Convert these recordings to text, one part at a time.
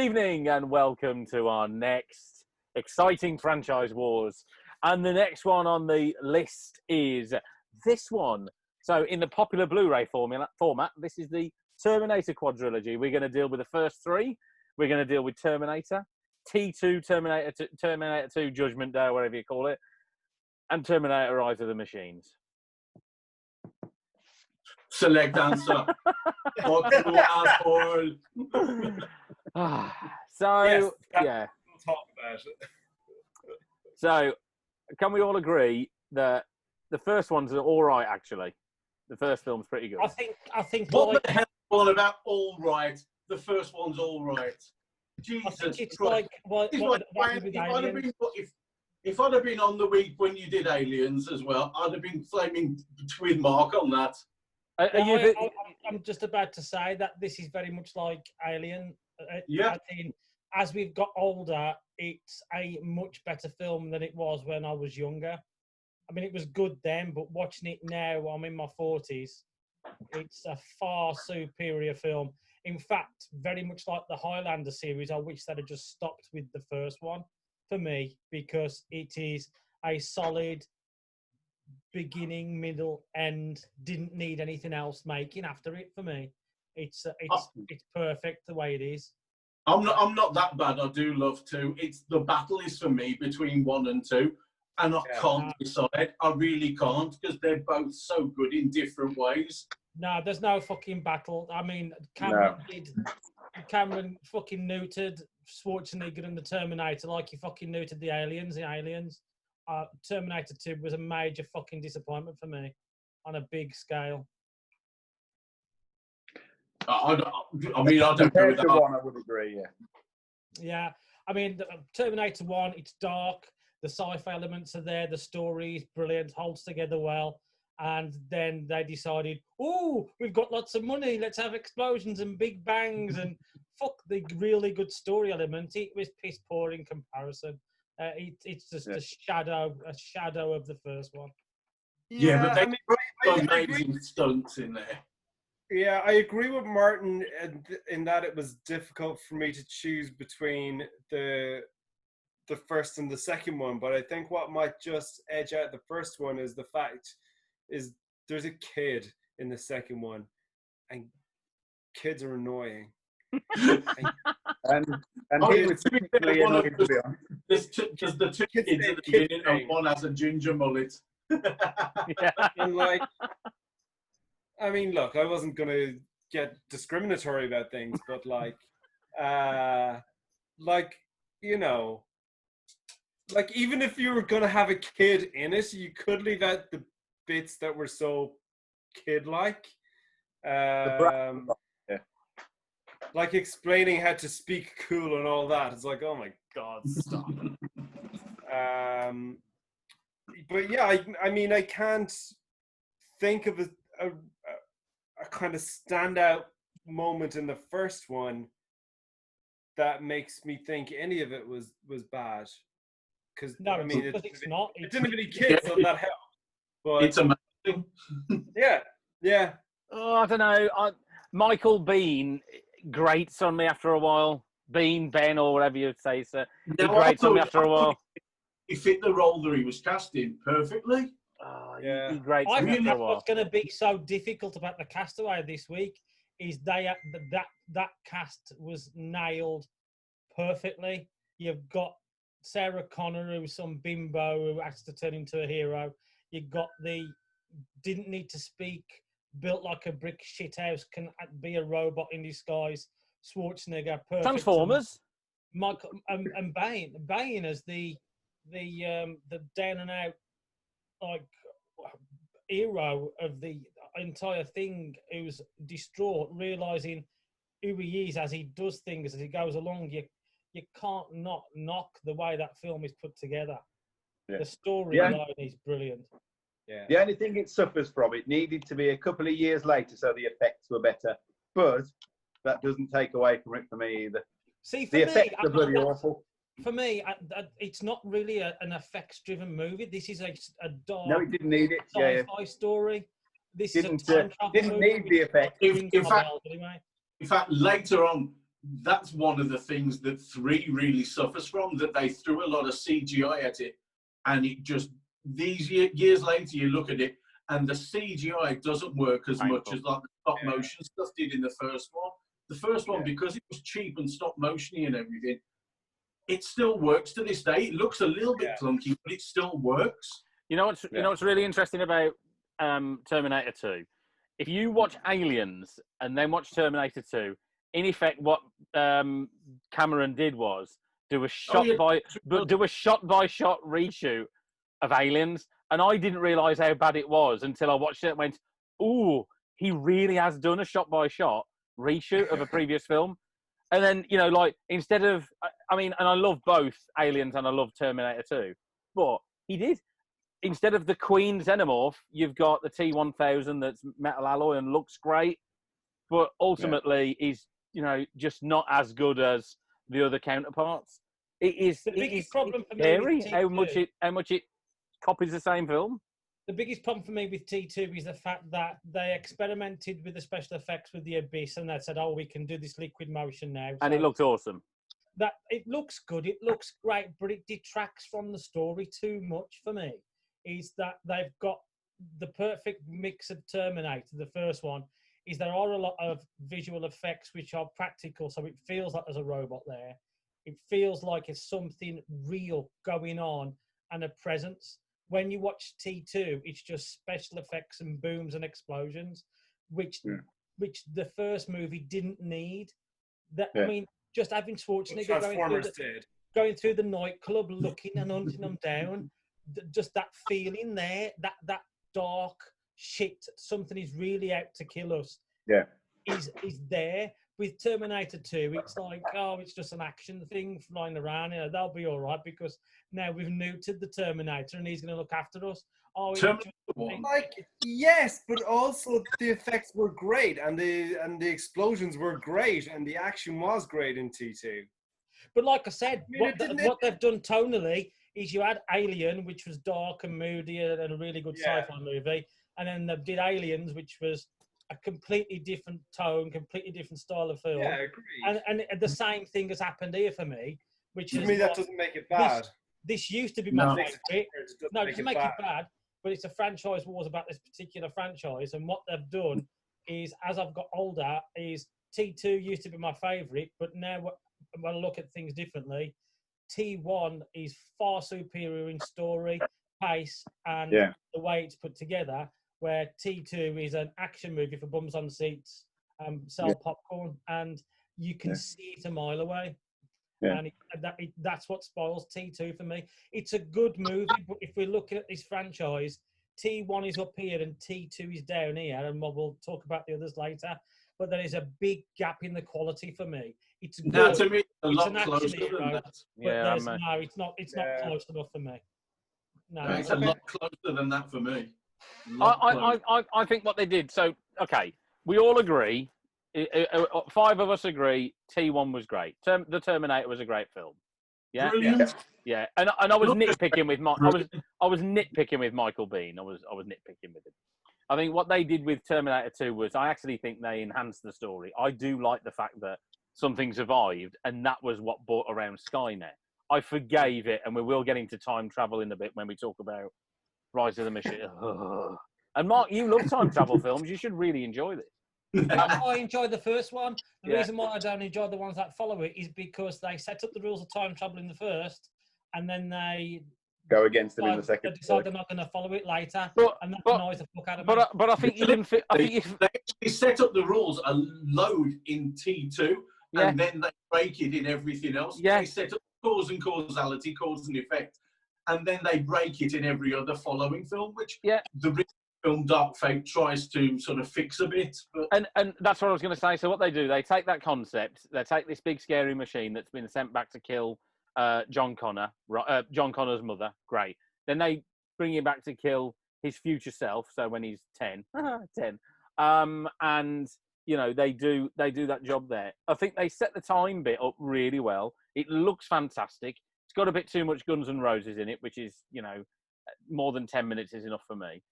evening and welcome to our next exciting franchise wars. And the next one on the list is this one. So in the popular Blu-ray format, this is the Terminator quadrilogy. We're going to deal with the first three. We're going to deal with Terminator, T2, Terminator 2, Judgment Day, whatever you call it, and Terminator Rise of the Machines. Select answer. What do asshole? So, Yes, yeah. We'll talk about it. So, can we all agree that the first one's all right, actually? The first film's pretty good. I think What like, the hell all about all right? The first one's all right. Jesus I think it's Christ. like what It's with like, Aliens. if I'd have been on the week when you did Aliens as well, I'd have been flaming twin mark on that. I'm just about to say that this is very much like Alien. Yeah. I think as we've got older, it's a much better film than it was when I was younger. I mean, it was good then, but watching it now, I'm in my 40s, it's a far superior film. In fact, very much like the Highlander series, I wish they'd have just stopped with the first one for me, because it is a solid beginning, middle, end. Didn't need anything else making after it for me. It's perfect the way it is. I'm not that bad. I do love two. It's the battle is for me between 1 and 2, and I can't decide. I really can't, because they're both so good in different ways. No, there's no fucking battle. I mean, Cameron fucking neutered Schwarzenegger and the Terminator like he fucking neutered the Aliens in Aliens. Terminator 2 was a major fucking disappointment for me on a big scale. I don't agree with that. One, I would agree, yeah. Yeah, I mean, Terminator 1, it's dark, the sci-fi elements are there, the story is brilliant, holds together well, and then they decided, oh, we've got lots of money, let's have explosions and big bangs, and fuck the really good story element. It was piss poor in comparison. It's just a shadow of the first one. Yeah, but they I amazing stunts in there. Yeah, I agree with Martin in that it was difficult for me to choose between the first and the second one, but I think what might just edge out the first one is the fact is there's a kid in the second one, and kids are annoying. and he was particularly annoying, to be honest. There's the two kids at the beginning, and one has a ginger mullet. And like, I mean, look, I wasn't going to get discriminatory about things, but you know, like even if you were going to have a kid in it, you could leave out the bits that were so kid-like. Like explaining how to speak cool and all that. It's like, oh my God, stop. But yeah, I mean, I can't think of a kind of standout moment in the first one that makes me think any of it was bad. Because I mean, it's not. It didn't have any kids, so that helped. But it's amazing. yeah. Oh, I don't know. Michael Biehn grates on me after a while. Ben, or whatever you'd say, sir. He grates on me after a while. He fit the role that he was cast in perfectly. Yeah. He grates I on me think after a that's while. what's going to be so difficult about the Castaway this week is that cast was nailed perfectly. You've got Sarah Connor, who's some bimbo who has to turn into a hero. You've got the didn't need to speak, built like a brick shithouse, can be a robot in disguise. Schwarzenegger, perfect. Transformers. Michael and Bane as the down and out like hero of the entire thing, who's distraught, realizing who he is as he does things as he goes along. You can't not knock the way that film is put together. The storyline is brilliant. Yeah. The only thing it suffers from, it needed to be a couple of years later so the effects were better, but that doesn't take away from it for me either. See, for the effects are bloody awful. For me, it's not really an effects-driven movie. This is a dark, no, it didn't need it. sci-fi story. This didn't is a time travel didn't movie need the effect. In fact, later on, that's one of the things that 3 really suffers from, that they threw a lot of CGI at it, and it just, these years later you look at it and the CGI doesn't work as much as like the stop motion stuff did in the first one. The first one, because it was cheap and stop motiony and everything, it still works to this day. It looks a little bit clunky, but it still works. You know what's really interesting about Terminator 2? If you watch Aliens and then watch Terminator 2, in effect, what Cameron did was do a shot by shot reshoot of Aliens, and I didn't realise how bad it was until I watched it and went, "Ooh, he really has done a shot by shot reshoot of a previous film." And then, you know, like, instead of, I mean, and I love both Aliens and I love Terminator 2, but he did. Instead of the Queen Xenomorph, you've got the T-1000 that's metal alloy and looks great, but ultimately is, you know, just not as good as the other counterparts. It is problem for me scary with how much it copies the same film. The biggest problem for me with T2 is the fact that they experimented with the special effects with the Abyss, and they said, "Oh, we can do this liquid motion now." And it looked awesome. That it looks good, it looks great, but it detracts from the story too much for me. Is that they've got the perfect mix of Terminator. The first one is there are a lot of visual effects which are practical, so it feels like there's a robot there. It feels like it's something real going on and a presence. When you watch T2, it's just special effects and booms and explosions, which the first movie didn't need. I mean, just having Schwarzenegger going through the nightclub, looking and hunting them down, just that feeling there, that dark shit, something is really out to kill us. Yeah, is there. With Terminator 2, it's like, oh, it's just an action thing flying around. You know, they'll be all right because now we've neutered the Terminator and he's going to look after us. Oh, like, yes, but also the effects were great and the explosions were great and the action was great in T2. But like I said, what they've done tonally is you had Alien, which was dark and moody and a really good sci-fi movie, and then they did Aliens, which was a completely different tone, completely different style of film. Yeah, agreed. And the same thing has happened here for me, which to is me that doesn't make it bad. This used to be my favorite. No, it doesn't make it bad, but it's a franchise wars about this particular franchise. And what they've done is, as I've got older, is T2 used to be my favorite, but now when I look at things differently, T1 is far superior in story, pace, and the way it's put together. Where T2 is an action movie for bums on seats, sell popcorn, and you can see it a mile away. Yeah. And that's what spoils T2 for me. It's a good movie, but if we're looking at this franchise, T1 is up here and T2 is down here, and we'll talk about the others later. But there is a big gap in the quality for me. It's good. No, to me, a lot an action closer hero, than that. but it's not close enough for me. No, it's a lot closer than that for me. I think what they did. So, okay, we all agree. 5 of us agree. T1 was great. The Terminator was a great film. Yeah, brilliant. Yeah. And I was nitpicking with I was nitpicking with Michael Biehn. I was nitpicking with him. I think what they did with Terminator 2 was, I actually think they enhanced the story. I do like the fact that something survived, and that was what brought around Skynet. I forgave it, and we will get into time travel in a bit when we talk about Rise of the Machine. And Mark, you love time travel films. You should really enjoy this. I enjoyed the first one. The reason why I don't enjoy the ones that follow it is because they set up the rules of time travel in the first, and then they go against them in the second. They decide they're not going to follow it later, and that annoys the fuck out of me. But I think you didn't fit. They actually set up the rules a load in T2, and then they break it in everything else. Yeah. They set up cause and causality, cause and effect, and then they break it in every other following film, which the film Dark Fate tries to sort of fix a bit. But... And that's what I was going to say. So what they do, they take that concept, they take this big scary machine that's been sent back to kill John Connor, John Connor's mother, great. Then they bring him back to kill his future self, so when he's 10. And, you know, they do that job there. I think they set the time bit up really well. It looks fantastic. It's got a bit too much Guns N' Roses in it, which is, you know, more than 10 minutes is enough for me.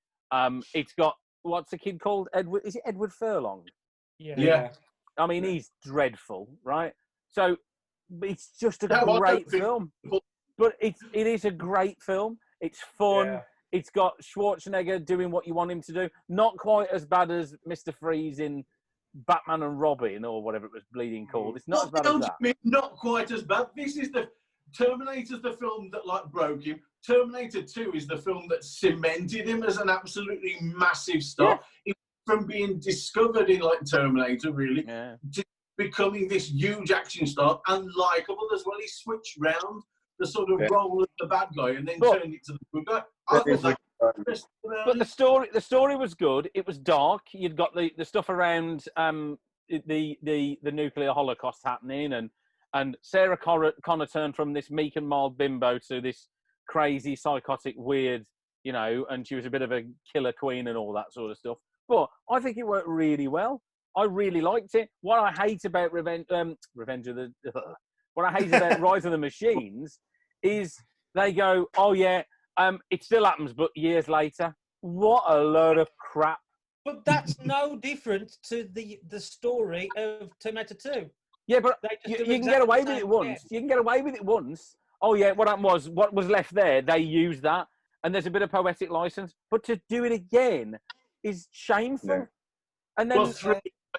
It's got, what's the kid called? Edward? Is it Edward Furlong? Yeah. I mean, he's dreadful, right? So it's just a No, I don't great think- film. But it is a great film. It's fun. Yeah. It's got Schwarzenegger doing what you want him to do. Not quite as bad as Mr. Freeze in Batman and Robin or whatever it was bleeding called. It's not as What the bad hell as do that. you mean? Not quite as bad. This is the Terminator's the film that like broke him. Terminator 2 is the film that cemented him as an absolutely massive star. From being discovered in like Terminator, really, to becoming this huge action star and likable as well. He switched round the sort of role of the bad guy and then turned it to the good guy. I thought that was But the story was good. It was dark. You'd got the stuff around the nuclear holocaust happening, and Sarah Connor turned from this meek and mild bimbo to this crazy, psychotic, weird, and she was a bit of a killer queen and all that sort of stuff. But I think it worked really well. I really liked it. What I hate about what I hate about Rise of the Machines is they go, oh yeah, it still happens, but years later. What a load of crap. But that's no different to the story of Terminator 2. Yeah, but They you just do can get exactly away the with it same once. again. You can get away with it once. Oh yeah, what happened was what was left there. They used that, and there's a bit of poetic license. But to do it again is shameful. Yeah. And then well, 3,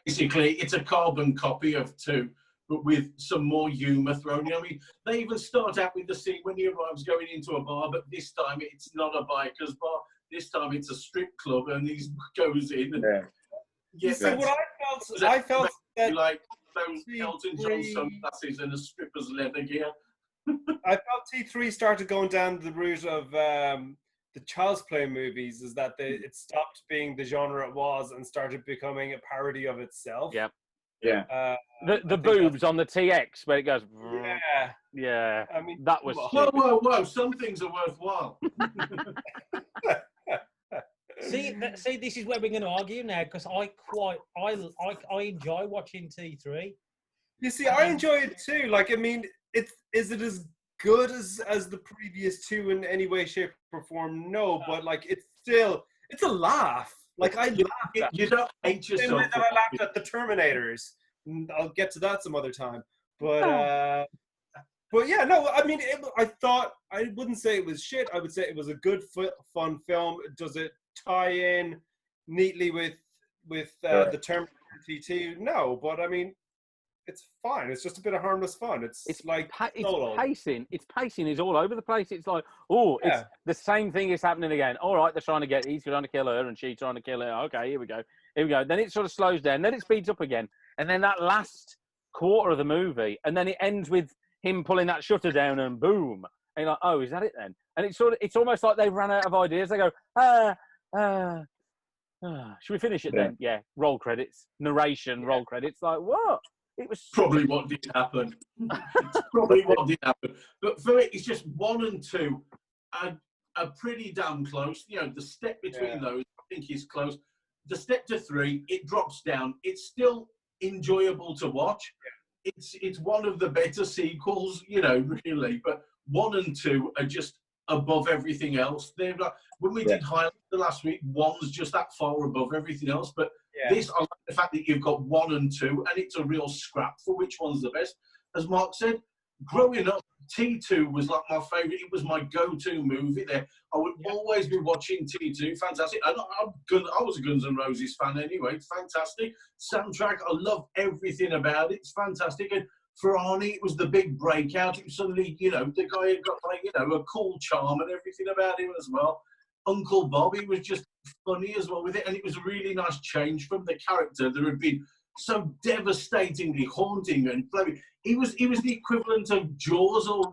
basically, it's a carbon copy of 2, but with some more humour thrown in. I mean, they even start out with the scene when he arrives going into a bar, but this time it's not a biker's bar. This time it's a strip club, and he goes in. And, You see, what I felt that like those T3 Elton John sunglasses and a stripper's leather gear. I felt T3 started going down the route of the Child's Play movies, is that it stopped being the genre it was and started becoming a parody of itself. Yeah. Yeah. The boobs on the TX where it goes. Yeah. Yeah. I mean, that was. Whoa! Some things are worthwhile. See, this is where we're going to argue now, because I enjoy watching T3. You see, I enjoy it too. Like, I mean, is it as good as the previous two in any way, shape, or form? No, but like, it's a laugh. Like, I laughed at you don't hate the same yourself. way that I laughed at the Terminators. And I'll get to that some other time. But yeah, no, I mean, I wouldn't say it was shit. I would say it was a good, fun film. Does it tie in neatly with the Terminator T2? No, but I mean, it's fine. It's just a bit of harmless fun. It's like pacing. Its pacing is all over the place. It's like, it's the same thing is happening again. All right, he's trying to kill her, and she's trying to kill her. Okay, here we go. Then it sort of slows down. Then it speeds up again, and then that last quarter of the movie, and then it ends with him pulling that shutter down, and boom. And you're like, oh, is that it then? And it's almost like they've run out of ideas. They go, should we finish it then? Yeah. Roll credits, narration, roll credits. Like what? It was probably what did happen. It's probably what did happen. But for it, it's just 1 and 2 are pretty damn close. The step between those, I think, is close. The step to 3, it drops down. It's still enjoyable to watch. It's one of the better sequels, really. But 1 and 2 are just above everything else. They're like, when we did highlight the last week, 1's just that far above everything else. But this, I like the fact that you've got 1 and 2, and it's a real scrap for which one's the best. As Mark said, growing up, T2 was like my favourite. It was my go-to movie there. I would always be watching T2. Fantastic. I was a Guns N' Roses fan anyway. It's fantastic. Soundtrack, I love everything about it. It's fantastic. And for Arnie, it was the big breakout. It was suddenly, the guy had got like, a cool charm and everything about him as well. Uncle Bob, he was just funny as well with it. And it was a really nice change from the character that had been so devastatingly haunting and flaming. He was the equivalent of Jaws or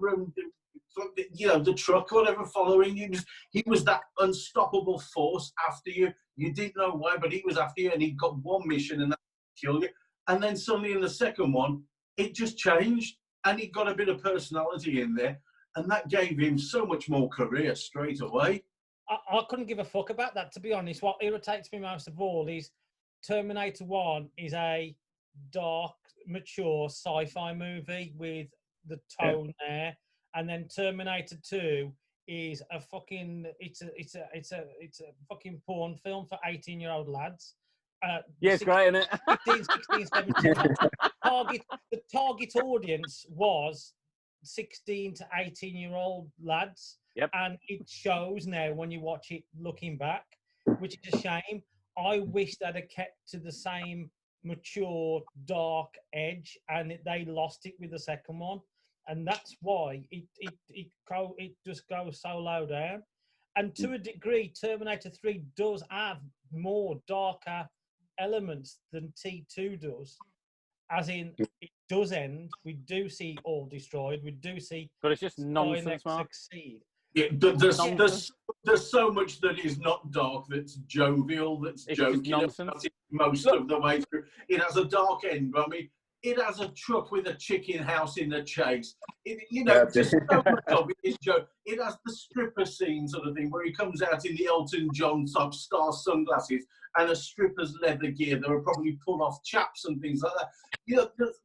the truck or whatever following you. He was that unstoppable force after you. You didn't know why, but he was after you, and he got one mission, and that killed you. And then suddenly in the second one, it just changed, and he got a bit of personality in there, and that gave him so much more career straight away. I couldn't give a fuck about that, to be honest. What irritates me most of all is Terminator 1 is a dark, mature sci-fi movie with the tone there, and then Terminator 2 is a fucking it's a fucking porn film for 18-year-old lads. Yeah, it's great, isn't it? 15, 16, 17. The target audience was 16 to 18-year-old lads. Yep. And it shows now when you watch it looking back, which is a shame. I wish they'd have kept to the same mature, dark edge, and they lost it with the second one. And that's why it just goes so low down. And to a degree, Terminator 3 does have more darker elements than T2 does. As in, it does end. We do see all destroyed. We do see But it's just nonsense, Mark. succeed. Yeah, there's so much that is not dark, that's jovial, that's It's just joking nonsense. about it most of the way through. It has a dark end, but I mean, it has a truck with a chicken house in the chase. Just so much of it is joke. It has the stripper scene sort of thing where he comes out in the Elton John type star sunglasses and a stripper's leather gear that will probably pull off chaps and things like that.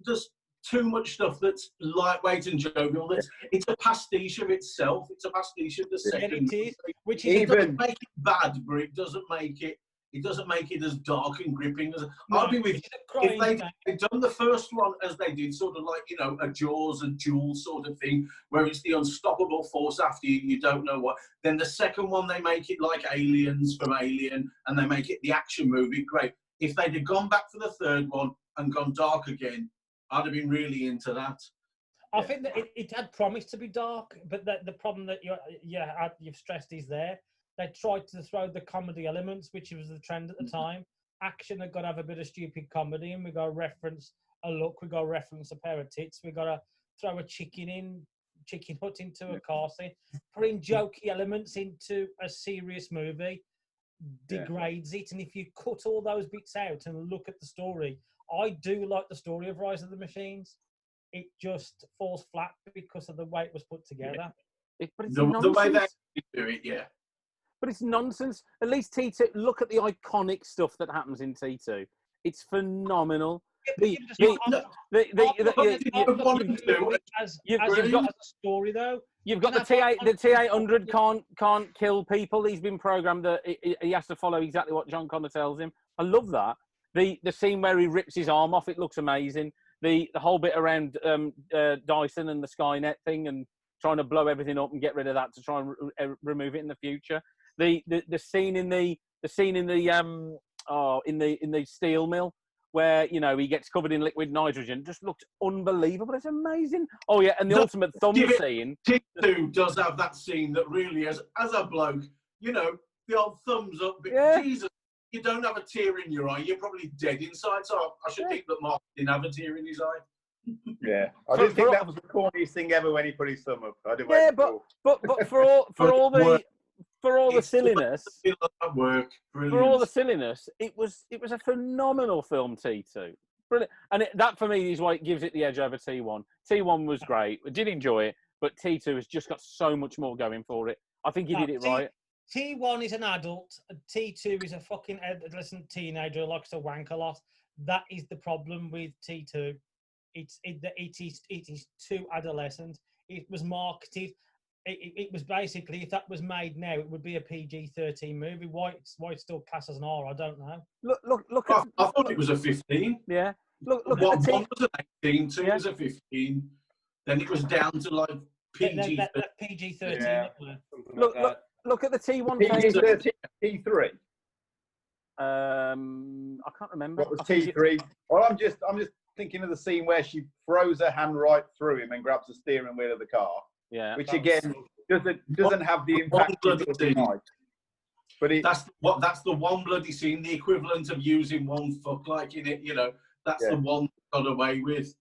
There's too much stuff that's lightweight and jovial. It's a pastiche of itself. It's a pastiche of the second. It is, which It is doesn't make it bad, but it doesn't make it. It doesn't make it as dark and gripping as. I'll be with you. If they'd done the first one as they did, sort of like a Jaws and Jules sort of thing, where it's the unstoppable force after you don't know what. Then the second one they make it like Aliens from Alien, and they make it the action movie. Great. If they'd have gone back for the third one and gone dark again, I'd have been really into that. I think that it had promised to be dark, but the problem that you've stressed is there. They tried to throw the comedy elements, which was the trend at the time. Action had got to have a bit of stupid comedy, and we got to reference a look, we got to reference a pair of tits, we got to throw a chicken hut into a car scene. Putting jokey elements into a serious movie degrades it. And if you cut all those bits out and look at the story, I do like the story of Rise of the Machines. It just falls flat because of the way it was put together. But it's The way they do it, But it's nonsense. At least T2, look at the iconic stuff that happens in T2. It's phenomenal. You've got a story though. You've got the T800 can't kill people. He's been programmed that he has to follow exactly what John Connor tells him. I love that. The scene where he rips his arm off, it looks amazing. The whole bit around Dyson and the Skynet thing and trying to blow everything up and get rid of that to try and remove it in the future. The scene in the steel mill where he gets covered in liquid nitrogen just looked unbelievable. It's amazing. Oh yeah, and the ultimate thumb scene. T2 does have that scene that really, as a bloke, the old thumbs up. But Jesus, you don't have a tear in your eye. You're probably dead inside. So I should think that Mark didn't have a tear in his eye. Yeah, I didn't think that was the corniest thing ever when he put his thumb up. I didn't. Yeah, but for all the silliness, for all the silliness, it was a phenomenal film. T2, brilliant, and that for me is why it gives it the edge over T1. T1 was great. I did enjoy it, but T2 has just got so much more going for it. I think he did it right. T1 is an adult. T2 is a fucking adolescent teenager who likes to wank a lot. That is the problem with T2. It is too adolescent. It was marketed. It was basically, if that was made now, it would be a PG-13 movie. Why it's still classed as an R, I don't know. Look. I thought it was a 15. Yeah. Look one was an 18, two was a 15. Then it was down to like PG. PG-13. Yeah. Look at the T1000. PG-13, T3. I can't remember. What was T3? Well, I'm just thinking of the scene where she throws her hand right through him and grabs the steering wheel of the car. Yeah. Which again doesn't have the impact. But that's the one bloody scene, the equivalent of using one fuck like in it. That's the one got away with.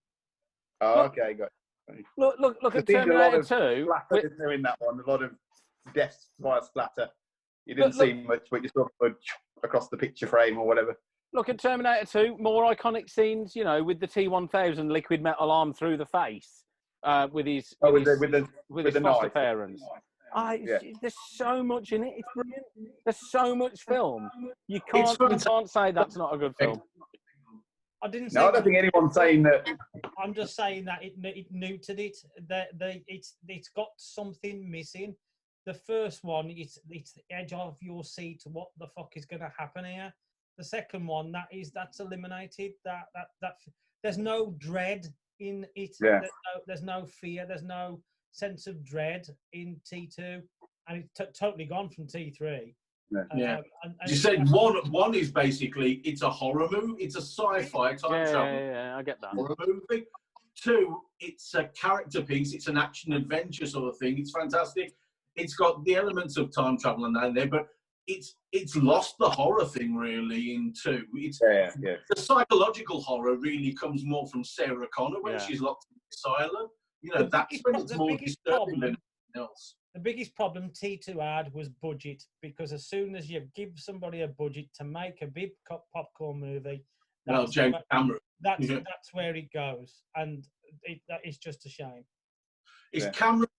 Oh, okay, got it. Look at Terminator 2. Splatter in that one, a lot of deaths via splatter. You didn't see much, but you saw across the picture frame or whatever. Look at Terminator 2, more iconic scenes, with the T1000 liquid metal arm through the face, with his foster parents. There's so much in it. It's brilliant. There's so much film. You can't say that's not a good film. I didn't. No, I don't think anyone's saying that. I'm just saying that it neutered it. It's got something missing. The first one, it's the edge of your seat. What the fuck is going to happen here? The second one, that's eliminated. That there's no dread in it. Yeah. There's no fear. There's no sense of dread in T2, and it's totally gone from T3. Yeah. And You said one is basically it's a horror movie. It's a sci-fi time travel Yeah, I get that. horror movie. 2, it's a character piece. It's an action adventure sort of thing. It's fantastic. It's got the elements of time travel and that in there, but it's lost the horror thing really in 2. It's the psychological horror really comes more from Sarah Connor when she's locked in the asylum. You know, that's when it's more disturbing than anything else. The biggest problem T2 had was budget, because as soon as you give somebody a budget to make a big popcorn movie, James Cameron. That's where it goes, and that is just a shame. Cameron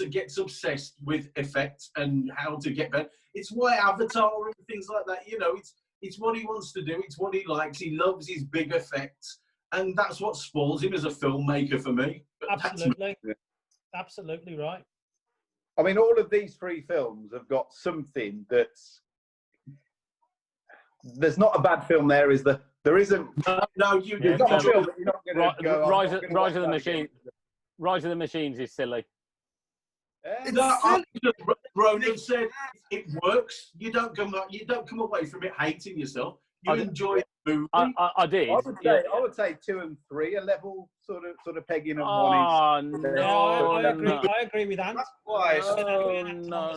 gets obsessed with effects and how to get better. It's why Avatar and things like that. You know, it's what he wants to do. It's what he likes. He loves his big effects, and that's what spoils him as a filmmaker for me. Absolutely right. I mean, all of these 3 films have got something that's. There's not a bad film there, is there? There isn't. No, There's not a film that you're not going to go. Rise of the Machine. Rise of the Machines is silly. Ronan said it works. You don't come away from it hating yourself. You enjoy the movie. I did. I would say 2 and 3 are level sort of pegging, and 1 is. I agree with Ant. That's why. No.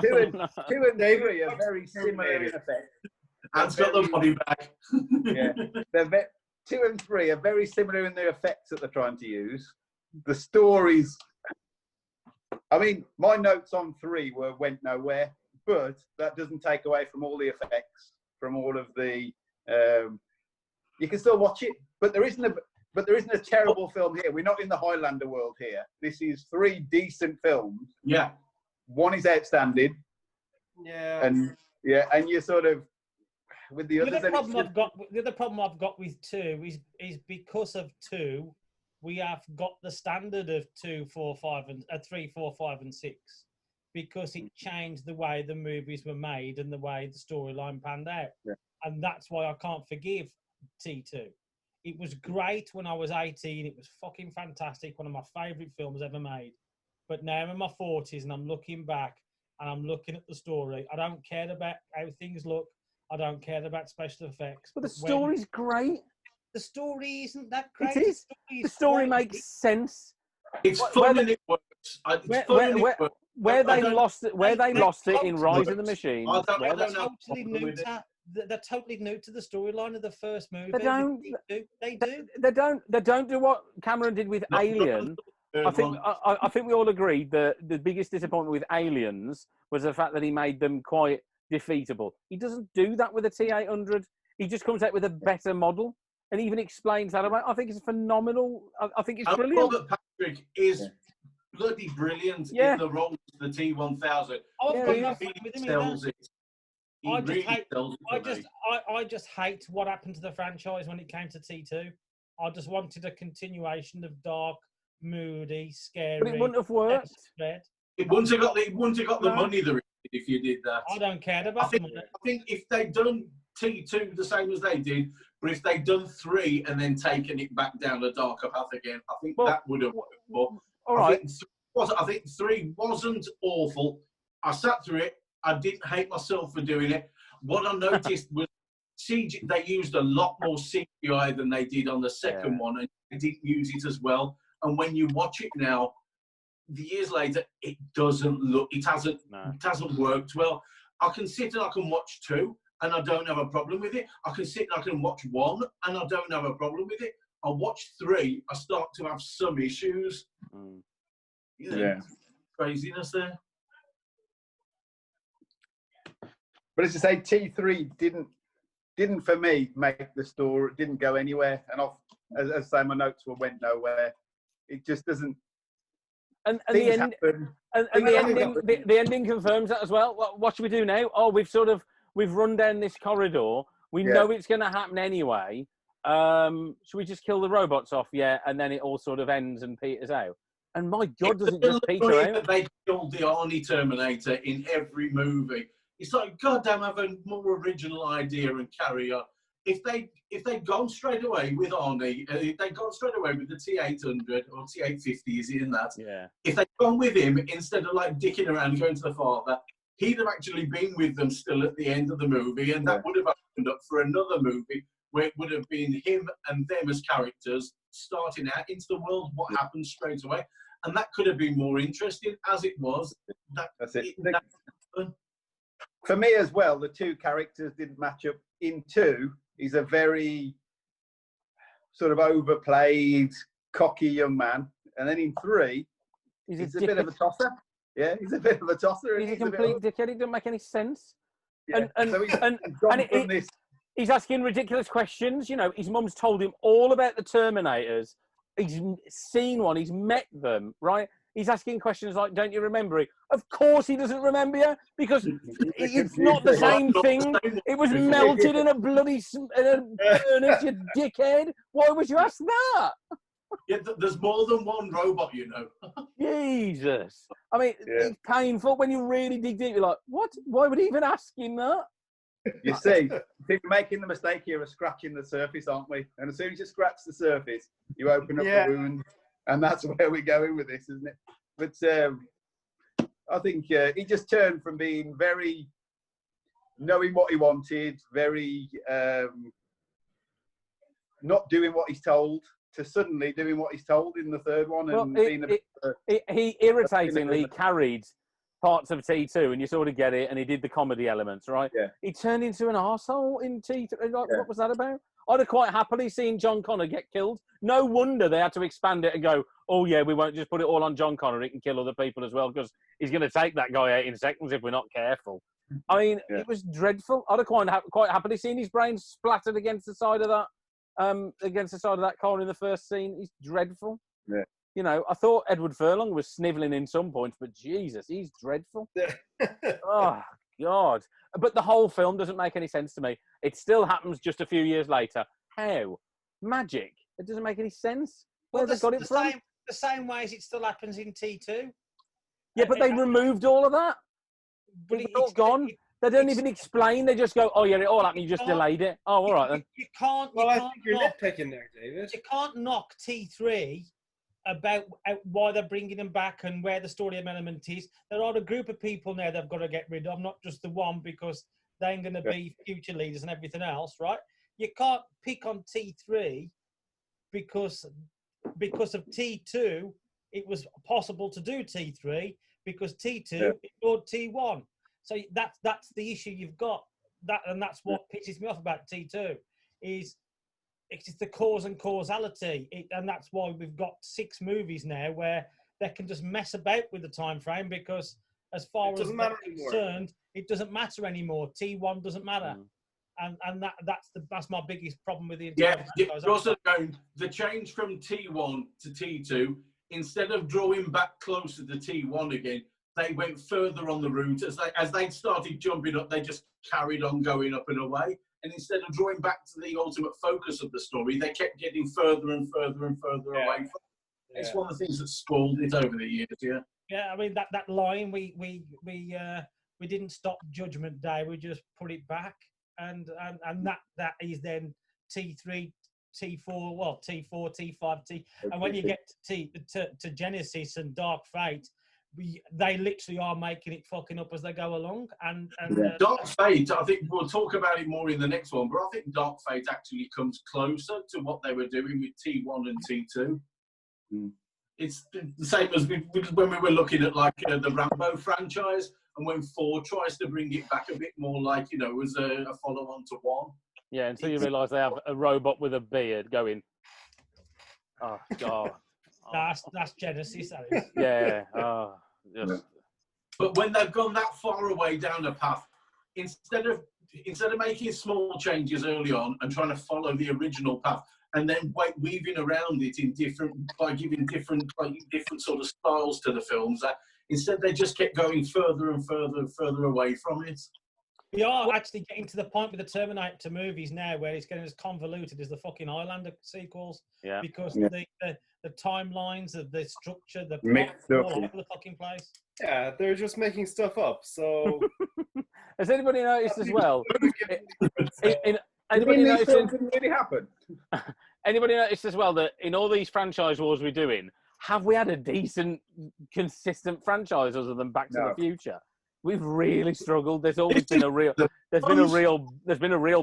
2 and 3 are very similar in effect. Ant's got the body back. Yeah, 2 and 3 are very similar in the effects that they're trying to use. The stories. I mean, my notes on 3 went nowhere, but that doesn't take away from all the effects, from all of the. You can still watch it, but there isn't a terrible film here. We're not in the Highlander world here. This is 3 decent films. Yeah. 1 is outstanding. Yeah. And you're sort of with the others. The other problem I've got with 2 is because of 2. We have got the standard of 2, 4, 5, and 3, 4, 5, and 6, because it changed the way the movies were made and the way the storyline panned out. Yeah. And that's why I can't forgive T2. It was great when I was 18. It was fucking fantastic. One of my favourite films ever made. But now I'm in my 40s and I'm looking back and I'm looking at the story. I don't care about how things look. I don't care about special effects. But the story's great. The story isn't that great. It is. The story makes sense. It's fun and it works. Where they lost it in Rise of the Machines. They're totally new to the storyline of the first movie. They don't do what Cameron did with Alien. I think we all agree that the biggest disappointment with Aliens was the fact that he made them quite defeatable. He doesn't do that with a T800. He just comes out with a better model. And even explains that. I think it's phenomenal. I think it's brilliant. Robert Patrick is bloody brilliant in the role of the T1000. I just hate what happened to the franchise when it came to T2. I just wanted a continuation of dark, moody, scary. But it wouldn't have worked. It wouldn't have got the money there if you did that. I don't care about the money. I think if they'd done T2 the same as they did, but if they'd done 3 and then taken it back down a darker path again, I think that would have worked. All right. I think 3 wasn't awful. I sat through it. I didn't hate myself for doing it. What I noticed was they used a lot more CGI than they did on the second one, and they didn't use it as well. And when you watch it now, the years later, it hasn't worked well. I can sit and I can watch 2. And I don't have a problem with it. I can sit and I can watch 1 and I don't have a problem with it. I watch 3, I start to have some issues. Craziness there. But as I say, T3 didn't for me make the story, didn't go anywhere. And as I say, my notes went nowhere. It just doesn't. And the ending confirms that as well. What should we do now? Oh, we've run down this corridor. We know it's going to happen anyway. Should we just kill the robots off? Yeah, and then it all sort of ends and peters out. And my God, does it just peter out? They killed the Arnie Terminator in every movie. It's like, goddamn, have a more original idea and carry on. If they'd gone straight away with Arnie, if they'd gone straight away with the T800 or T850, is he in that? Yeah. If they'd gone with him instead of like dicking around going to the father, he'd have actually been with them still at the end of the movie, and that would have opened up for another movie where it would have been him and them as characters starting out into the world, what happens straight away. And that could have been more interesting. As it was, that's it. For me as well, the two characters didn't match up. In 2, he's a very sort of overplayed, cocky young man. And then in 3, he's a bit of a tosser. Yeah, he's a bit of a tosser. He's a complete dickhead. It doesn't make any sense. Yeah. He's asking ridiculous questions. You know, his mum's told him all about the Terminators. He's seen one. He's met them, right? He's asking questions like, don't you remember it? Of course he doesn't remember you, because it's not the same thing. It was melted in a bloody furnace, you dickhead. Why would you ask that? Yeah, there's more than one robot, you know. Jesus. I mean, it's painful when you really dig deep. You're like, what? Why would he even ask him that? You see, we're making the mistake here of scratching the surface, aren't we? And as soon as you scratch the surface, you open up the wound, and that's where we're going with this, isn't it? But I think he just turned from being very knowing what he wanted, very not doing what he's told, to suddenly doing what he's told in the third one. And he irritatingly carried parts of T2, and you sort of get it, and he did the comedy elements, right? Yeah. He turned into an arsehole in T3. Like, what was that about? I'd have quite happily seen John Connor get killed. No wonder they had to expand it and go, oh, yeah, we won't just put it all on John Connor. He can kill other people as well, because he's going to take that guy out in seconds if we're not careful. I mean, it was dreadful. I'd have quite happily seen his brain splattered against the side of that car in the first scene. He's dreadful. Yeah. You know, I thought Edward Furlong was snivelling in some points, but Jesus, he's dreadful. Oh, God. But the whole film doesn't make any sense to me. It still happens just a few years later. How? Magic. It doesn't make any sense. Where they got it from? The same way as it still happens in T2. Yeah, but they removed all of that. But It's all gone. They don't even explain. They just go, oh, yeah, it all happened. You just delayed it. Oh, all right, then. You can't. Well, I think you're nitpicking there, David. You can't knock T3 about why they're bringing them back and where the story element is. There are a group of people now they've got to get rid of, not just the one, because they ain't going to be future leaders and everything else, right? You can't pick on T3 because of T2. It was possible to do T3 because T2 ignored T1. So that's the issue you've got. And that's what pisses me off about T2 is it's the cause and causality, and that's why we've got 6 movies now where they can just mess about with the time frame, because as far as they're concerned, it doesn't matter anymore. T1 doesn't matter, and that's my biggest problem with the entire. Yeah, you're also going the change from T1 to T2. Instead of drawing back closer to T1 again, they went further on the route. As they started jumping up, they just carried on going up and away. And instead of drawing back to the ultimate focus of the story, they kept getting further and further and further away from it. It's one of the things that spoiled it over the years, Yeah, I mean, that line, we didn't stop Judgment Day, we just put it back. And that is then T3, T4, well, T4, T5, T. And when you get to Genesis and Dark Fate, they literally are making it fucking up as they go along. And Dark Fate, I think we'll talk about it more in the next one, but I think Dark Fate actually comes closer to what they were doing with T1 and T2. It's the same as when we were looking at like the Rambo franchise, and when 4 tries to bring it back a bit more like, you know, as a follow-on to 1. Yeah, until you realise they have a robot with a beard going, oh, God. That's Genesis, that is. Yeah. But when they've gone that far away down a path, instead of making small changes early on and trying to follow the original path, and then weaving around it in by giving different sort of styles to the films, instead they just kept going further and further and further away from it. We are actually getting to the point with the Terminator movies now where it's getting as convoluted as the fucking Highlander sequels. Yeah. Because the timelines of the structure, the plot, all over the fucking place. Yeah, they're just making stuff up. So Has anybody noticed as well? Anybody Anybody these noticed? films didn't really happen. Anybody noticed as well that in all these franchise wars we're doing, have we had a decent, consistent franchise other than Back to No. the Future? We've really struggled. There's always been a real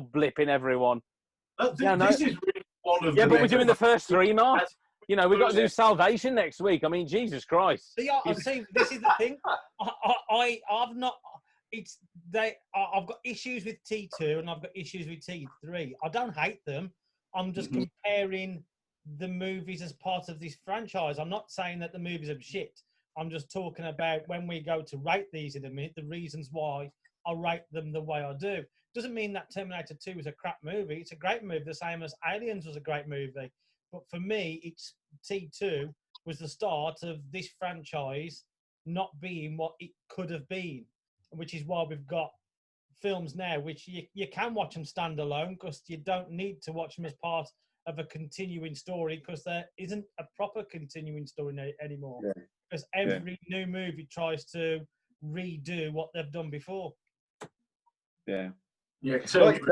blip in everyone. This is really one of Yeah, the but we're best- doing the first three, Mark. You know, we've got to do Salvation next week. I mean, Jesus Christ. See, this is the thing. I've not. I've got issues with T2 and I've got issues with T3. I don't hate them. I'm just comparing the movies as part of this franchise. I'm not saying that the movies are shit. I'm just talking about when we go to rate these in a minute, the reasons why I rate them the way I do. Doesn't mean that Terminator 2 is a crap movie. It's a great movie, the same as Aliens was a great movie. But for me, it's T2 was the start of this franchise not being what it could have been, which is why we've got films now which you can watch them stand alone because you don't need to watch them as part of a continuing story because there isn't a proper continuing story anymore. Because every new movie tries to redo what they've done before. Yeah. Yeah. So like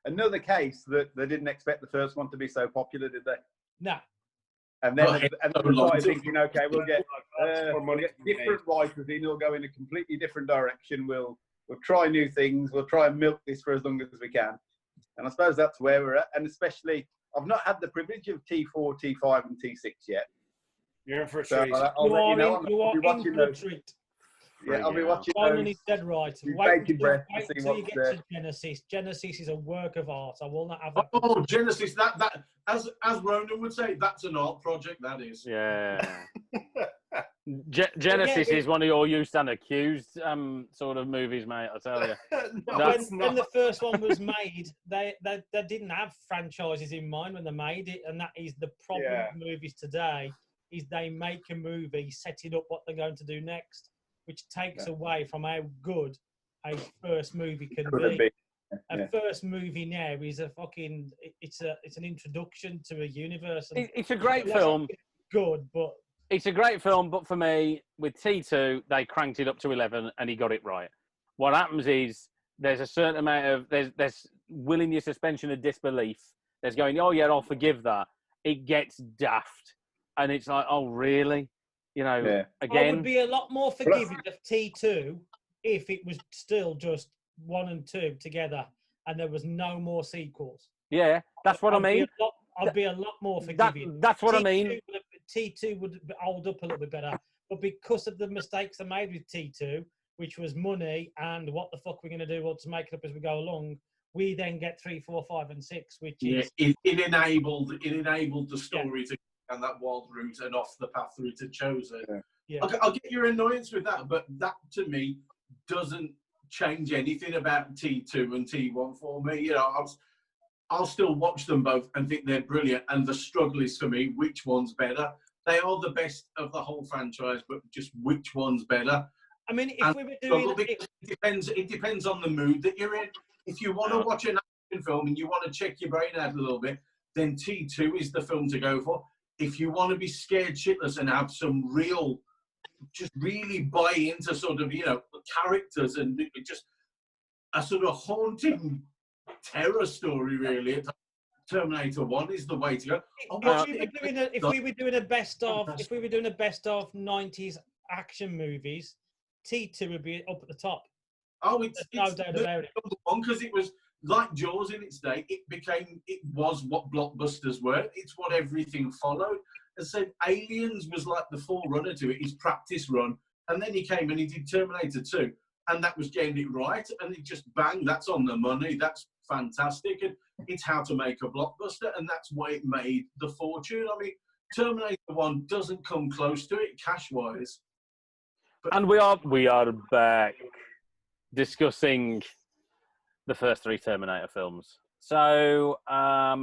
another case that they didn't expect the first one to be so popular, did they? No. And then Well, they started thinking, okay, we'll get different writers in. We'll go in a completely different direction. We'll try new things. We'll try and milk this for as long as we can. And I suppose that's where we're at. And especially, I've not had the privilege of T4, T5, and T6 yet. you're in for a So treat. You are in I'll be watching for a those. treat. Yeah, I'll be watching Ronan those. is dead right. with Wait bated breath to see until you what's get there. to Genesis. Genesis is a work of art. I will not have that. Oh, Genesis! That as Ronan would say, that's an art project. That is. Yeah. Genesis is one of your used and accused sort of movies, mate. I tell you. When the first one was made, they didn't have franchises in mind when they made it, and that is the problem with movies today. Is they make a movie setting up what they're going to do next, which takes away from how good a first movie can be. A first movie now is a fucking. It's an introduction to a universe. And It's a great film. Good, but. It's a great film, but for me, with T2, they cranked it up to 11 and he got it right. What happens is there's a certain amount of, there's willing your suspension of disbelief. There's going, oh yeah, I'll forgive that. It gets daft. And it's like, oh really? You know, again. I would be a lot more forgiving of T2 if it was still just 1 and 2 together and there was no more sequels. Yeah, that's what I mean. I'd be a lot more forgiving. That's what I mean. T2 would hold up a little bit better, but because of the mistakes they made with T2, which was money and what the fuck we're going to do to make it up as we go along, we then get 3, 4, 5, and 6, which is it enabled the story to go down that wild route and off the path route it chose. I'll get your annoyance with that, but that to me doesn't change anything about T2 and T1 for me. You know, I'll still watch them both and think they're brilliant. And the struggle is for me, which one's better? They are the best of the whole franchise, but just which one's better? I mean, if we were doing it depends on the mood that you're in. If you want to watch an action film and you want to check your brain out a little bit, then T2 is the film to go for. If you want to be scared shitless and have some just really buy into sort of, you know, characters and just a sort of haunting terror story, really. Terminator 1 is the way to go. If we were doing a best of 90s action movies, T2 would be up at the top. Oh, it's no doubt about it. Because it was like Jaws in its day. It was what blockbusters were. It's what everything followed. As I said, Aliens was like the forerunner to it. His practice run, and then he came and he did Terminator 2. And that was getting it right, and it just bang, that's on the money, that's fantastic, and it's how to make a blockbuster, and that's why it made the fortune. I mean, Terminator 1 doesn't come close to it, cash-wise. And we are back discussing the first 3 Terminator films. So, I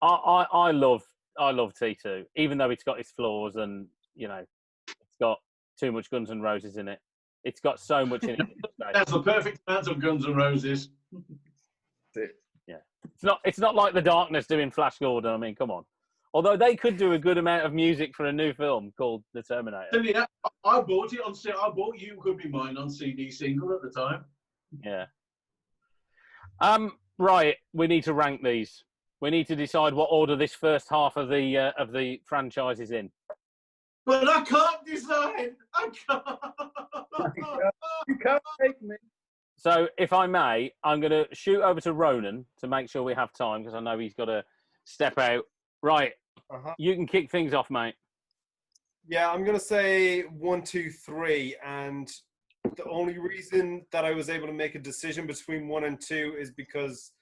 love T2, even though it's got its flaws and, you know, it's got too much Guns N' Roses in it. It's got so much in it. That's the perfect amount of Guns N' Roses. Yeah, it's not like The Darkness doing Flash Gordon. I mean, come on. Although they could do a good amount of music for a new film called The Terminator. So, yeah, I bought it on. I bought You Could Be Mine on CD single at the time. Yeah. Right. We need to rank these. We need to decide what order this first half of the franchise is in. But I can't decide. I can't. You can't take me. So, if I may, I'm going to shoot over to Ronan to make sure we have time because I know he's got to step out. Right. You can kick things off, mate. Yeah, I'm going to say 1, 2, 3. And the only reason that I was able to make a decision between 1 and 2 is because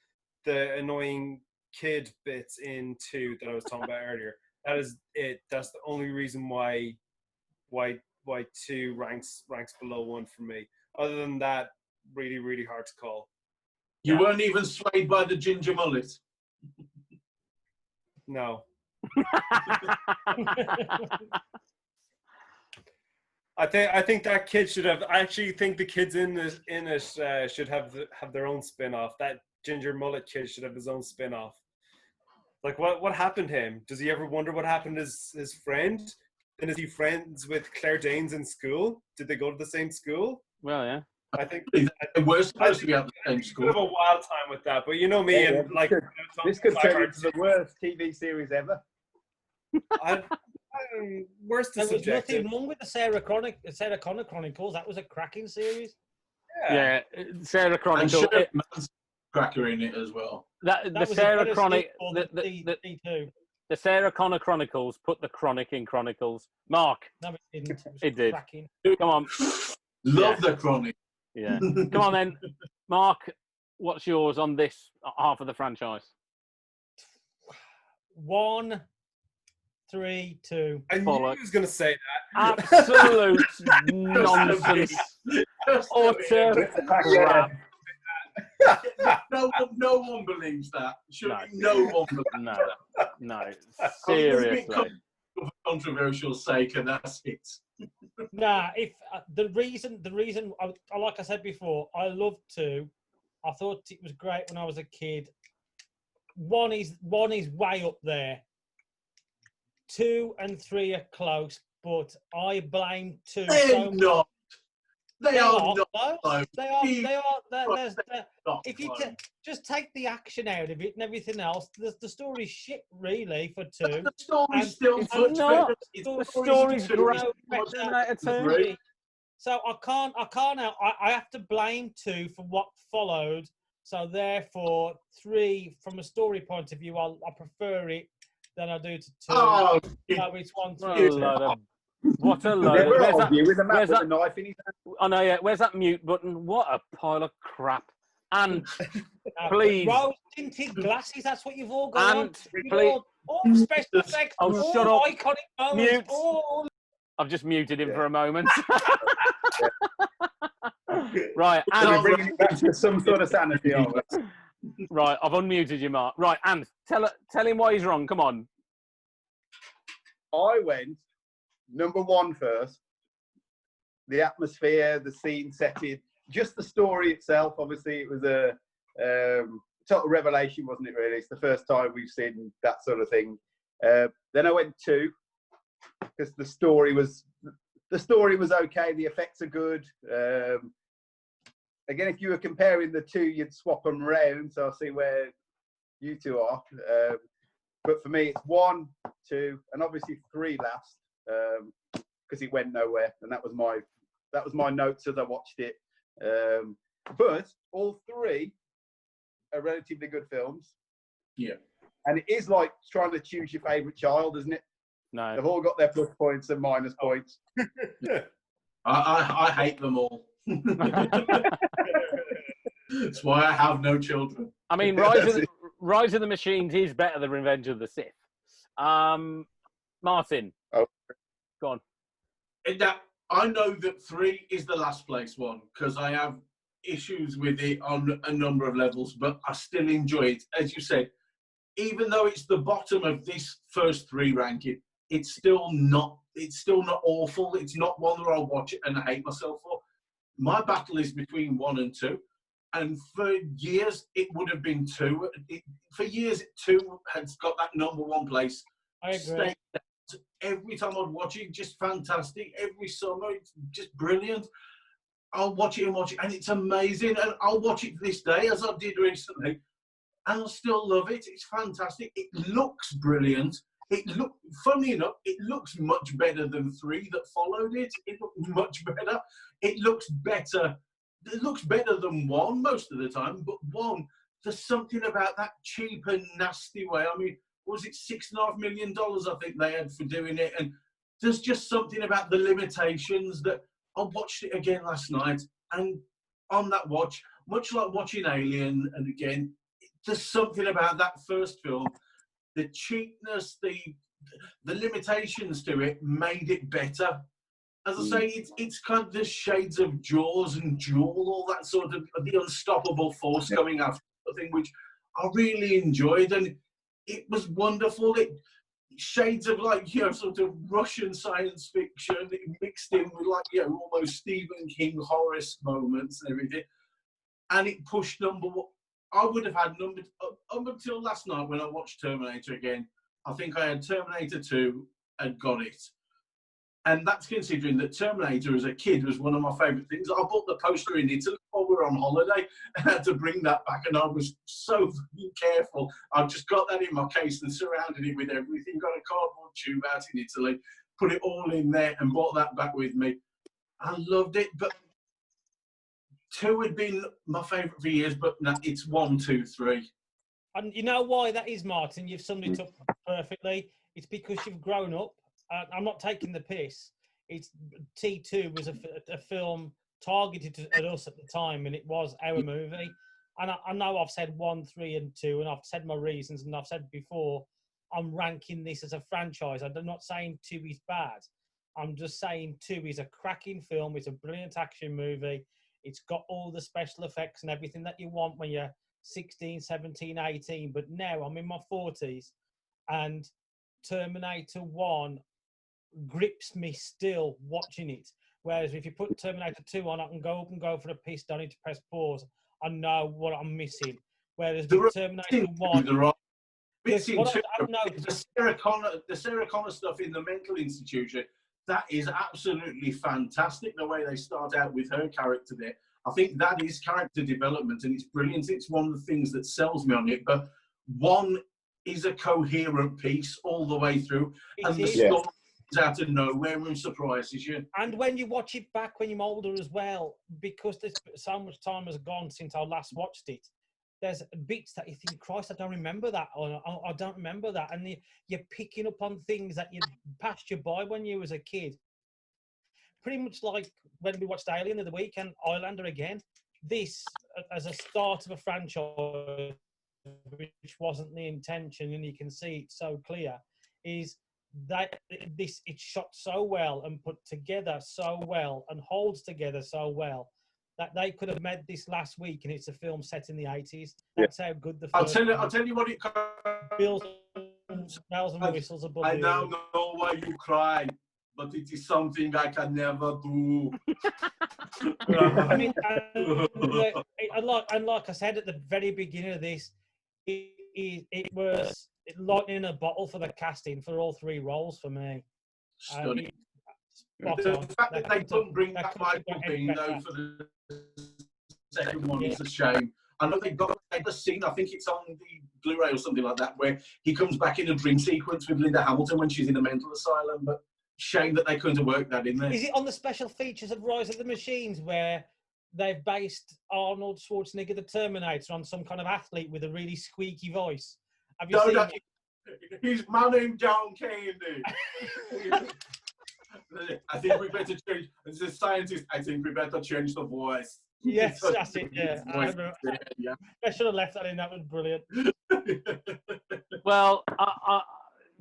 the annoying kid bits in 2 that I was talking about earlier. That is it. That's the only reason why 2 ranks below 1 for me. Other than that, really, really hard to call. You weren't even swayed by the ginger mullet. No. I think that kid should have. I actually think the kids in it should have their own spin-off. That ginger mullet kid should have his own spin-off. Like what happened to him? Does he ever wonder what happened to his friend? And is he friends with Claire Danes in school? Did they go to the same school? Well, yeah. I think We're supposed to be at the same school. Have a wild time with that, but you know me, and like This could turn into the worst TV series ever. Worst is There was subjective. nothing wrong with the Sarah Connor Chronicles. That was a cracking series. Yeah, Sarah And Chronicle. Sheriff Man's cracker in it as well. The was a Sarah better Chronic, sequel than D2. the Sarah Connor Chronicles put the chronic in Chronicles. Mark, No, it didn't. It, was It did. cracking. come on. Love the chronic. Yeah, come on then, Mark. What's yours on this half of the franchise? 1, 3, 2. I knew he was going to say that. Absolute nonsense. Utter crap. No one believes that. Surely no one believes that. No, I mean, seriously. for controversial sake, and that's it. Nah, if the reason, like I said before, I loved 2. I thought it was great when I was a kid. 1 is way up there. 2 and 3 are close, but I blame 2. They're not. They are not. close. They are. They're not If you close. just take the action out of it and everything else, the story's shit really for 2. The story's still It's much not. better. The story's great. better. Terminator 2. So I have to blame 2 for what followed. So therefore, 3 from a story point of view, I prefer it than I do to 2. Oh, So it's 1, 3, What a 2. load of. What a load Never of. argue with a man where's with that- a knife in his hand. Oh no, yeah. Where's that mute button? What a pile of crap. And Now, please. Rose tinted glasses. That's what you've all got on. and You've please. all special effects. Oh, all shut up. iconic moments. Mute. All I've just muted him Yeah. for a moment. Right, So we're and bringing it back to some sort of sanity, aren't we? right, I've unmuted you, Mark. Right, and tell him why he's wrong. Come on. I went number 1 first. The atmosphere, the scene setting, just the story itself. Obviously, it was a total revelation, wasn't it? Really, it's the first time we've seen that sort of thing. Then I went 2 because the story was okay. The effects are good. Again, if you were comparing the 2, you'd swap them around. So I'll see where you 2 are. But for me, it's 1, 2, and obviously 3 last because it went nowhere, and that was my notes as I watched it. But all 3 are relatively good films. Yeah. And it is like trying to choose your favourite child, isn't it? No. They've all got their plus points and minus points. I hate them all. That's why I have no children. I mean, Rise of the Machines is better than Revenge of the Sith. Martin. Oh. Go on. I know that 3 is the last place one because I have issues with it on a number of levels, but I still enjoy it. As you said, even though it's the bottom of this first 3 ranking, it's still not awful. It's not one that I'll watch and I hate myself for. My battle is between 1 and 2. And for years, it would have been 2. For years, 2 has got that number 1 place I agree. stayed out. Every time I'd watch it, just fantastic. Every summer, it's just brilliant. I'll watch it, and it's amazing. And I'll watch it this day, as I did recently, and I still love it. It's fantastic. It looks brilliant. Funny enough, it looks much better than 3 that followed it. It looked much better. It looks better. It looks better than 1 most of the time, but 1, there's something about that cheap and nasty way. I mean, was it $6.5 million I think they had for doing it? And there's just something about the limitations that I watched it again last night, and on that watch, much like watching Alien, and again, there's something about that first film, the cheapness, the limitations to it made it better. As I say, it's kind of the shades of Jaws and Jewel, all that sort of the unstoppable force coming after the thing, which I really enjoyed, and it was wonderful. It shades of sort of Russian science fiction mixed in with almost Stephen King horror moments and everything, and it pushed number 1. I would have had up until last night when I watched Terminator again. I think I had Terminator 2 and got it. And that's considering that Terminator as a kid was one of my favourite things. I bought the poster in Italy while we were on holiday and had to bring that back, and I was so careful. I've just got that in my case and surrounded it with everything. Got a cardboard tube out in Italy, put it all in there and brought that back with me. I loved it, but 2 had been my favourite for years, but no, it's 1, 2, 3. And you know why that is, Martin? You've summed it up perfectly. It's because you've grown up. I'm not taking the piss. It's T2 was a film targeted at us at the time, and it was our movie. And I know I've said 1, 3, and 2, and I've said my reasons, and I've said before, I'm ranking this as a franchise. I'm not saying 2 is bad. I'm just saying 2 is a cracking film. It's a brilliant action movie. It's got all the special effects and everything that you want when you're 16, 17, 18. But now I'm in my 40s, and Terminator 1 grips me still watching it. Whereas if you put Terminator 2 on, I can go up and go for a piss, don't need to press pause. I know what I'm missing. Whereas with Terminator 1, the Sarah Connor stuff in the mental institution, that is absolutely fantastic, the way they start out with her character there. I think that is character development, and it's brilliant. It's one of the things that sells me on it. But 1 is a coherent piece all the way through, and the story is out of nowhere and surprises you. And when you watch it back when you're older as well, because there's so much time has gone since I last watched it, there's bits that you think, Christ, I don't remember that, or I don't remember that. And you're picking up on things that you passed you by when you was a kid. Pretty much like when we watched Alien the other week and Islander again. This, as a start of a franchise, which wasn't the intention, and you can see it so clear, is that it's shot so well and put together so well and holds together so well that they could have made this last week, and it's a film set in the 80s. That's how good the film I'll tell you what it bells and whistles above. I now know why you cry, but it is something I can never do. I mean, and like I said at the very beginning of this, it was lightning in a bottle for the casting for all 3 roles for me. Stunning. The fact that they couldn't bring that Michael Biehn though for the second one is a shame. I know they've got the scene, I think it's on the Blu-ray or something like that, where he comes back in a dream sequence with Linda Hamilton when she's in a mental asylum, but shame that they couldn't have worked that in there. Is it on the special features of Rise of the Machines where they've based Arnold Schwarzenegger, the Terminator, on some kind of athlete with a really squeaky voice? Have you seen it? He's my name John Candy. I think we better change. As a scientist, I think we better change the voice. Yes, that's it. Yeah, I should have left that in. That was brilliant. Well,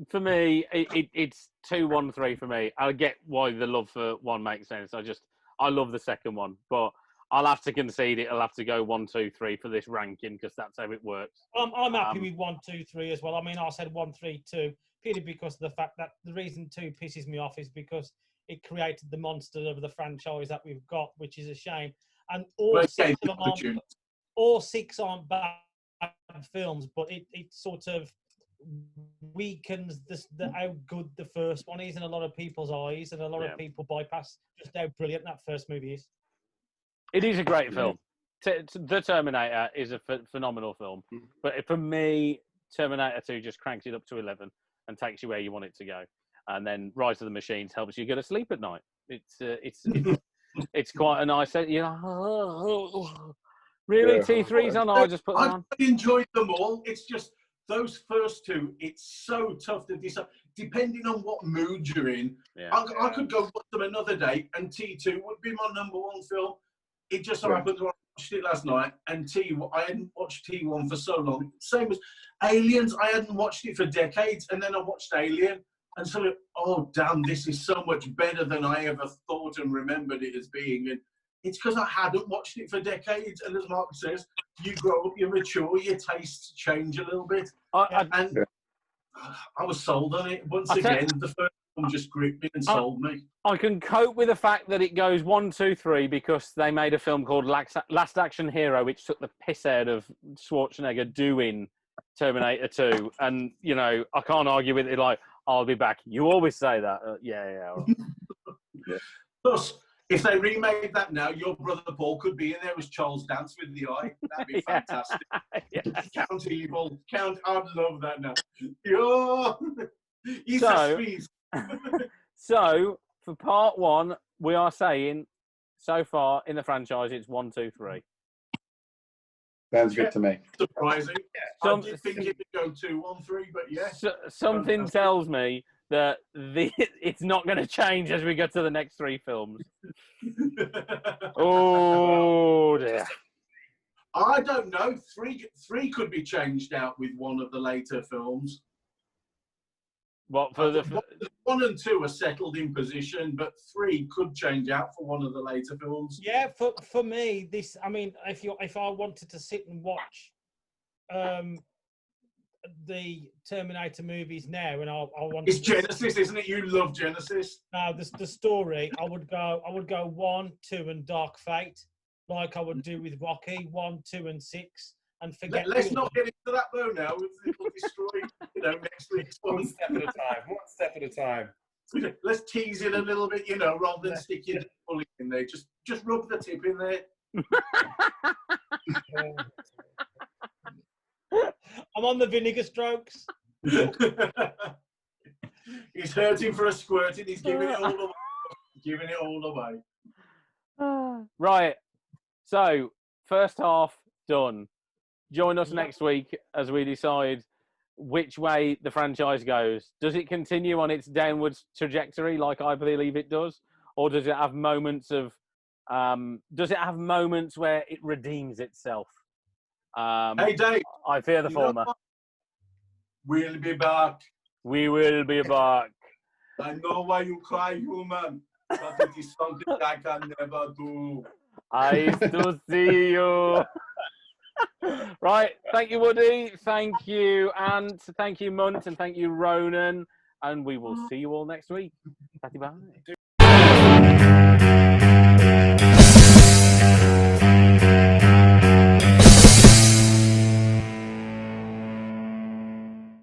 for me, it's 2, 1, 3 for me. I get why the love for 1 makes sense. I love the second one, but I'll have to concede it. I'll have to go 1, 2, 3 for this ranking because that's how it works. I'm happy with 1, 2, 3 as well. I mean, I said 1, 3, 2 purely because of the fact that the reason 2 pisses me off is because it created the monster of the franchise that we've got, which is a shame. And all 6 of them aren't bad films, but it sort of weakens how good the first one is in a lot of people's eyes, and a lot of people bypass just how brilliant that first movie is. It is a great film. The Terminator is a phenomenal film, but for me, Terminator 2 just cranks it up to 11 and takes you where you want it to go, and then Rise of the Machines helps you go to sleep at night. It's quite a nice, really T3's on. I just put that on. I enjoyed them all. It's just those first two. It's so tough to decide depending on what mood you're in. I could go watch them another day, and T2 would be my #1 film. It just so happened I watched it last night, and I hadn't watched T1 for so long. Same as Aliens, I hadn't watched it for decades, and then I watched Alien, and so, oh damn, this is so much better than I ever thought and remembered it as being. And it's because I hadn't watched it for decades, and as Mark says, you grow up, you mature, your tastes change a little bit. I was sold on it. Once again, the first one just gripped me and sold me. I can cope with the fact that it goes 1, 2, 3 because they made a film called Last Action Hero, which took the piss out of Schwarzenegger doing Terminator 2. And, you know, I can't argue with it like, I'll be back. You always say that. Yeah. Plus, if they remade that now, your brother Paul could be in there as Charles Dance with the eye. That'd be fantastic. Count Evil. I'd love that now. He's a squeeze. So, for part 1, we are saying, so far in the franchise, it's 1, 2, 3. Sounds good to me. Surprising. I did think it would go 2, 1, 3, but yeah. Something tells me that it's not going to change as we go to the next 3 films. Oh, dear. I don't know. 3 could be changed out with one of the later films. What for the 1 and 2 are settled in position, but 3 could change out for one of the later films. Yeah, for me, this. I mean, if I wanted to sit and watch the Terminator movies now, and I want. It's Genesis, isn't it? You love Genesis. No, the story. I would go 1, 2, and Dark Fate, like I would do with Rocky 1, 2, and 6. And forget. Let's not get into that though now. It'll destroy, next week's one. One step at a time. Let's tease it a little bit, rather than stick your bullet in there. Just rub the tip in there. I'm on the vinegar strokes. He's hurting for a squirt and he's giving it all away. Right. So, first half done. Join us next week as we decide which way the franchise goes. Does it continue on its downwards trajectory like I believe it does? Or does it have moments of where it redeems itself? Hey Dave. I fear the former. We'll be back. We will be back. I know why you cry, human, but it is something I can never do. I still see you. Right, thank you, Woody. Thank you, Ant. Thank you, Munt, and thank you, Ronan. And we will see you all next week. Bye.